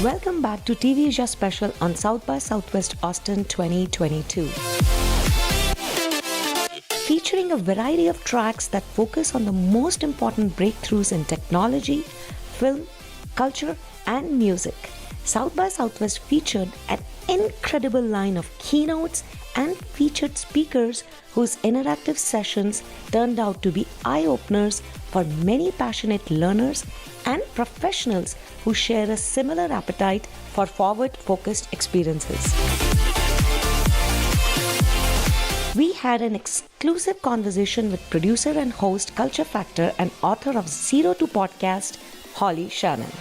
Welcome back to TV Asia Special on South by Southwest Austin 2022. Featuring a variety of tracks that focus on the most important breakthroughs in technology, film, culture, and music. South by Southwest featured an incredible line of keynotes and featured speakers whose interactive sessions turned out to be eye-openers for many passionate learners and professionals who share a similar appetite for forward-focused experiences. We had an exclusive conversation with producer and host, Culture Factor, and author of Zero to Podcast, Holly Shannon.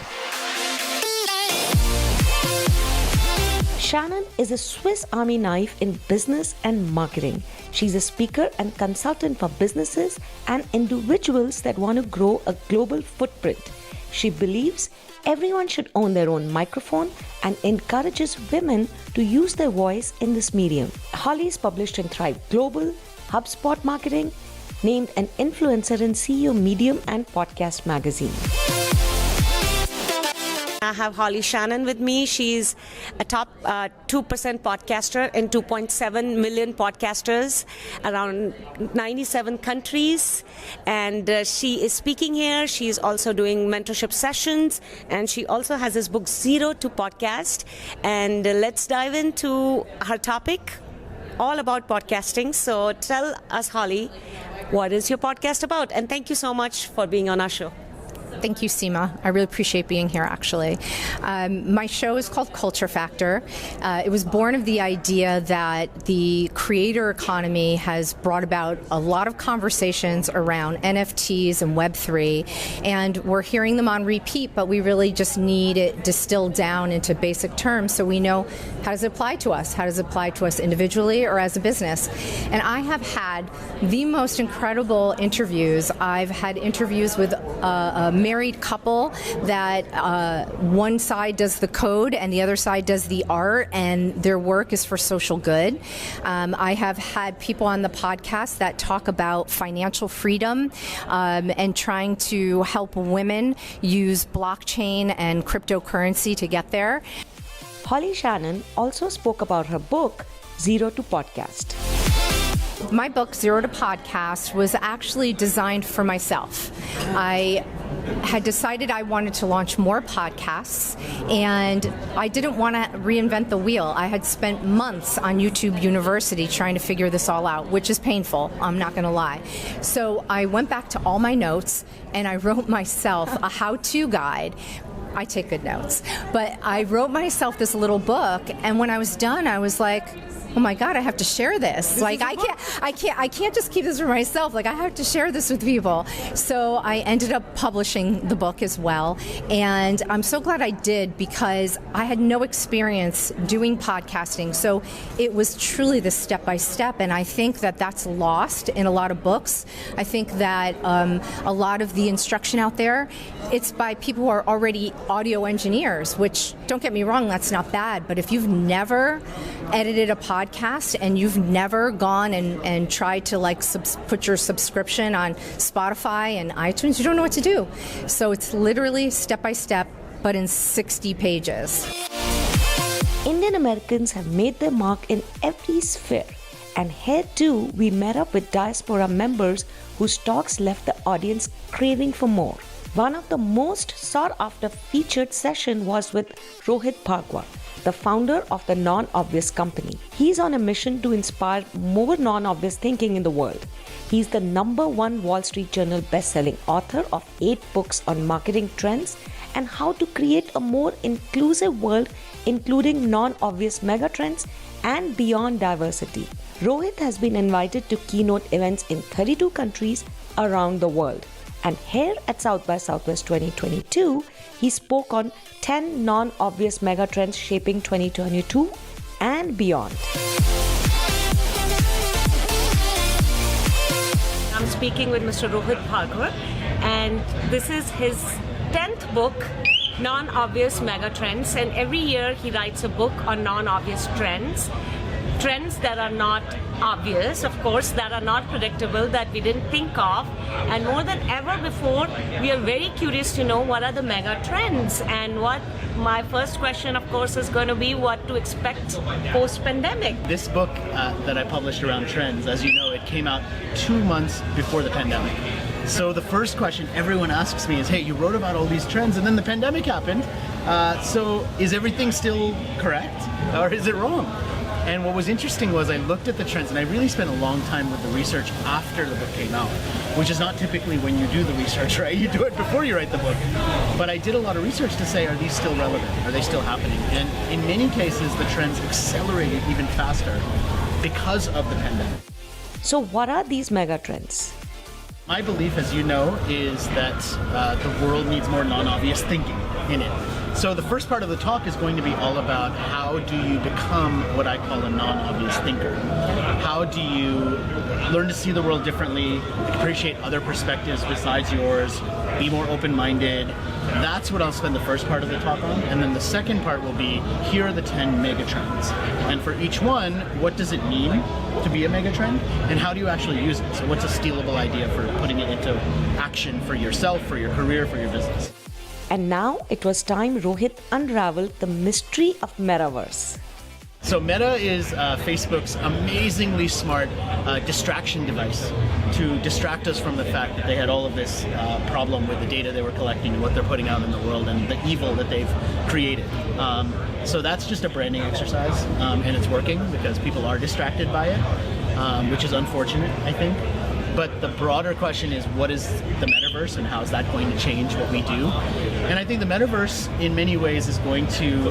Shannon is a Swiss Army knife in business and marketing. She's a speaker and consultant for businesses and individuals that want to grow a global footprint. She believes everyone should own their own microphone and encourages women to use their voice in this medium. Holly is published in Thrive Global, HubSpot Marketing, named an influencer in CEO Medium and Podcast Magazine. I have Holly Shannon with me. She's a top 2% podcaster in 2.7 million podcasters around 97 countries. And she is speaking here. She's also doing mentorship sessions. And she also has this book, Zero to Podcast. And let's dive into her topic, all about podcasting. So tell us, Holly, what is your podcast about? And thank you so much for being on our show. Thank you, Seema. I really appreciate being here, actually. My show is called Culture Factor. It was born of the idea that the creator economy has brought about a lot of conversations around NFTs and Web3, and we're hearing them on repeat, but we really just need it distilled down into basic terms so we know how does it apply to us? How does it apply to us individually or as a business? And I have had the most incredible interviews. I've had interviews with a married couple that one side does the code and the other side does the art, and their work is for social good. I have had people on the podcast that talk about financial freedom and trying to help women use blockchain and cryptocurrency to get there. Holly Shannon also spoke about her book, Zero to Podcast. My book, Zero to Podcast, was actually designed for myself. I had decided I wanted to launch more podcasts, and I didn't want to reinvent the wheel. I had spent months on YouTube University trying to figure this all out, which is painful, I'm not going to lie. So I went back to all my notes, and I wrote myself a how-to guide. I take good notes. But I wrote myself this little book, and when I was done, I was like, oh my God, I have to share this. Like, I can't just keep this for myself. Like, I have to share this with people. So I ended up publishing the book as well. And I'm so glad I did, because I had no experience doing podcasting. So it was truly the step-by-step. And I think that that's lost in a lot of books. I think that a lot of the instruction out there, it's by people who are already audio engineers, which, don't get me wrong, that's not bad. But if you've never edited a podcast and you've never gone and tried to put your subscription on Spotify and iTunes, you don't know what to do. So it's literally step by step, but in 60 pages. Indian Americans have made their mark in every sphere. And here too, we met up with diaspora members whose talks left the audience craving for more. One of the most sought-after featured session was with Rohit Bhagwa, the founder of the Non-Obvious Company. He's on a mission to inspire more non-obvious thinking in the world. He's the #1 Wall Street Journal best-selling author of 8 books on marketing trends and how to create a more inclusive world, including non-obvious megatrends and beyond diversity. Rohit has been invited to keynote events in 32 countries around the world. And here at South by Southwest 2022, he spoke on 10 non-obvious megatrends shaping 2022 and beyond. I'm speaking with Mr. Rohit Bhagwa, and this is his 10th book, Non-Obvious Megatrends. And every year he writes a book on non-obvious trends that are not obvious, of course, that are not predictable, that we didn't think of. And more than ever before, we are very curious to know what are the mega trends. And what my first question, of course, is going to be what to expect post-pandemic. This book that I published around trends, as you know, it came out 2 months before the pandemic. So the first question everyone asks me is, hey, you wrote about all these trends and then the pandemic happened. So is everything still correct or is it wrong? And what was interesting was I looked at the trends and I really spent a long time with the research after the book came out, which is not typically when you do the research, right? You do it before you write the book. But I did a lot of research to say, are these still relevant? Are they still happening? And in many cases, the trends accelerated even faster because of the pandemic. So what are these mega trends? My belief, as you know, is that the world needs more non-obvious thinking in it. So the first part of the talk is going to be all about how do you become what I call a non-obvious thinker? How do you learn to see the world differently, appreciate other perspectives besides yours, be more open-minded? That's what I'll spend the first part of the talk on. And then the second part will be, here are the 10 megatrends. And for each one, what does it mean to be a megatrend? And how do you actually use it? So what's a stealable idea for putting it into action for yourself, for your career, for your business? And now it was time Rohit unraveled the mystery of Metaverse. So Meta is Facebook's amazingly smart distraction device to distract us from the fact that they had all of this problem with the data they were collecting and what they're putting out in the world and the evil that they've created. So that's just a branding exercise, and it's working because people are distracted by it, which is unfortunate, I think. But the broader question is, what is the metaverse and how is that going to change what we do? And I think the metaverse in many ways is going to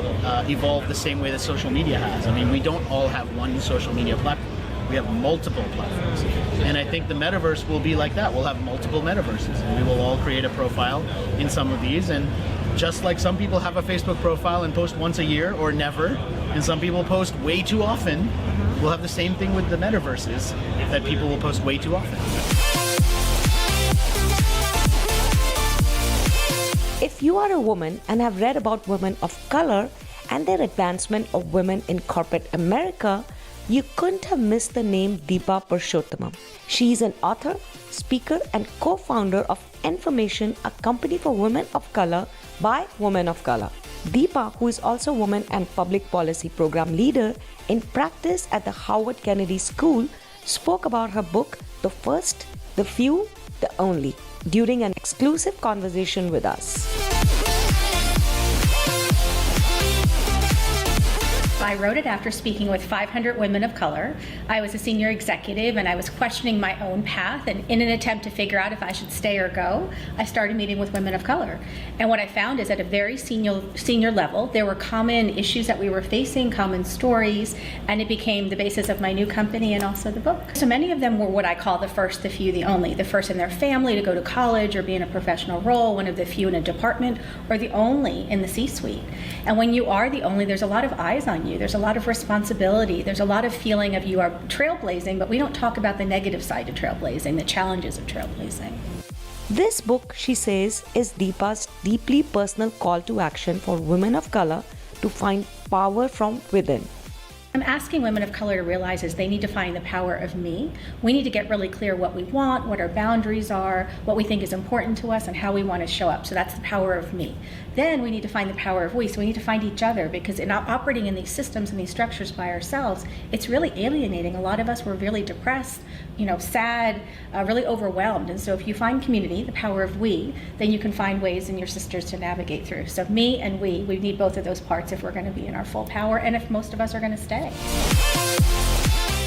evolve the same way that social media has. I mean, we don't all have one social media platform. We have multiple platforms. And I think the metaverse will be like that. We'll have multiple metaverses and we will all create a profile in some of these. And just like some people have a Facebook profile and post once a year or never, and some people post way too often, we'll have the same thing with the metaverses, that people will post way too often. If you are a woman and have read about women of color and their advancement of women in corporate America, you couldn't have missed the name Deepa Purushottamam. She is an author, speaker, and co-founder of Information, a company for women of color by women of color. Deepa, who is also Women and Public Policy Program Leader in practice at the Howard Kennedy School, spoke about her book, The First, The Few, The Only, during an exclusive conversation with us. I wrote it after speaking with 500 women of color. I was a senior executive and I was questioning my own path, and in an attempt to figure out if I should stay or go, I started meeting with women of color. And what I found is at a very senior level, there were common issues that we were facing, common stories, and it became the basis of my new company and also the book. So many of them were what I call the first, the few, the only. The first in their family to go to college or be in a professional role, one of the few in a department, or the only in the C-suite. And when you are the only, there's a lot of eyes on you. There's a lot of responsibility. There's a lot of feeling of you are trailblazing, but we don't talk about the negative side of trailblazing, the challenges of trailblazing. This book, she says, is Deepa's deeply personal call to action for women of color to find power from within. I'm asking women of color to realize is they need to find the power of me. We need to get really clear what we want, what our boundaries are, what we think is important to us, and how we want to show up. So that's the power of me. Then we need to find the power of we. So we need to find each other, because in operating in these systems and these structures by ourselves, it's really alienating. A lot of us were really depressed, sad, really overwhelmed. And so if you find community, the power of we, then you can find ways in your sisters to navigate through. So me and we need both of those parts if we're going to be in our full power and if most of us are going to stay.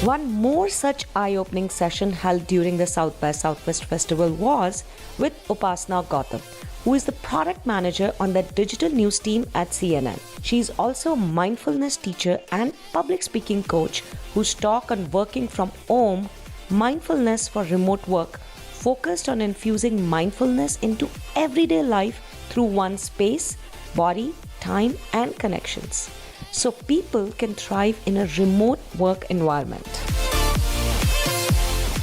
One more such eye-opening session held during the South by Southwest Festival was with Upasana Gautam, who is the product manager on the digital news team at CNN. She is also a mindfulness teacher and public speaking coach whose talk on working from home, mindfulness for remote work, focused on infusing mindfulness into everyday life through one's space, body, time, and connections, so people can thrive in a remote work environment.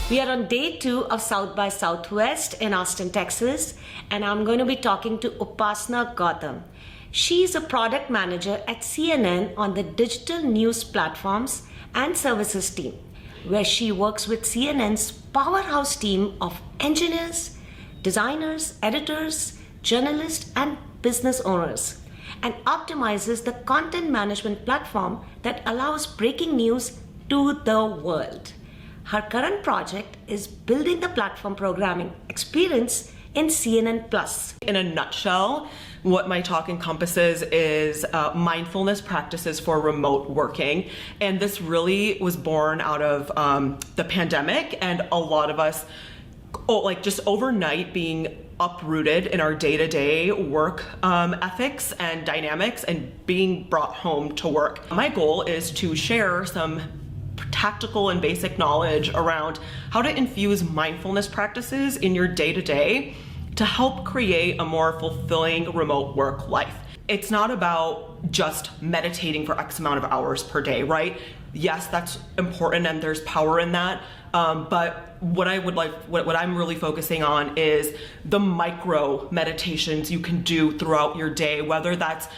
We are on day 2 of South by Southwest in Austin, Texas, and I'm going to be talking to Upasana Gautam. She is a product manager at CNN on the digital news platforms and services team. where she works with CNN's powerhouse team of engineers, designers, editors, journalists, and business owners, and optimizes the content management platform that allows breaking news to the world. Her current project is building the platform programming experience in CNN Plus. In a nutshell, what my talk encompasses is mindfulness practices for remote working. And this really was born out of the pandemic, and a lot of us, just overnight being uprooted in our day-to-day work ethics and dynamics and being brought home to work. My goal is to share some tactical and basic knowledge around how to infuse mindfulness practices in your day-to-day to help create a more fulfilling remote work life. It's not about just meditating for X amount of hours per day, right? Yes, that's important and there's power in that. But what I'm really focusing on is the micro meditations you can do throughout your day, whether that's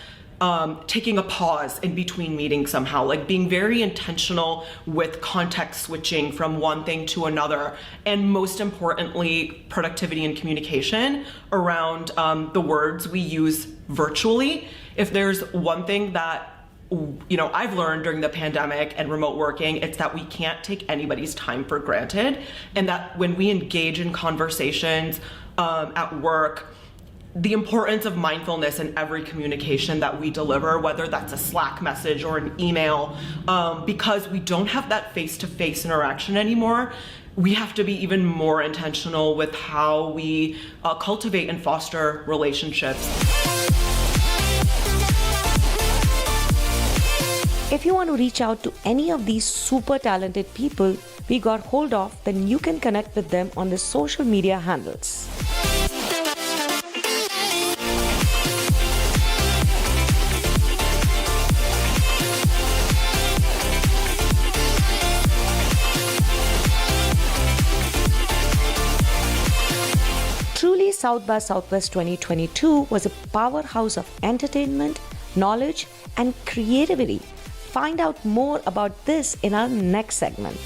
taking a pause in between meetings somehow, like being very intentional with context switching from one thing to another, and most importantly, productivity and communication around the words we use virtually. If there's one thing that I've learned during the pandemic and remote working, it's that we can't take anybody's time for granted, and that when we engage in conversations at work, the importance of mindfulness in every communication that we deliver, whether that's a Slack message or an email, because we don't have that face-to-face interaction anymore, we have to be even more intentional with how we cultivate and foster relationships. If you want to reach out to any of these super talented people we got hold of, then you can connect with them on the social media handles. Truly, South by Southwest 2022 was a powerhouse of entertainment, knowledge, and creativity. Find out more about this in our next segment.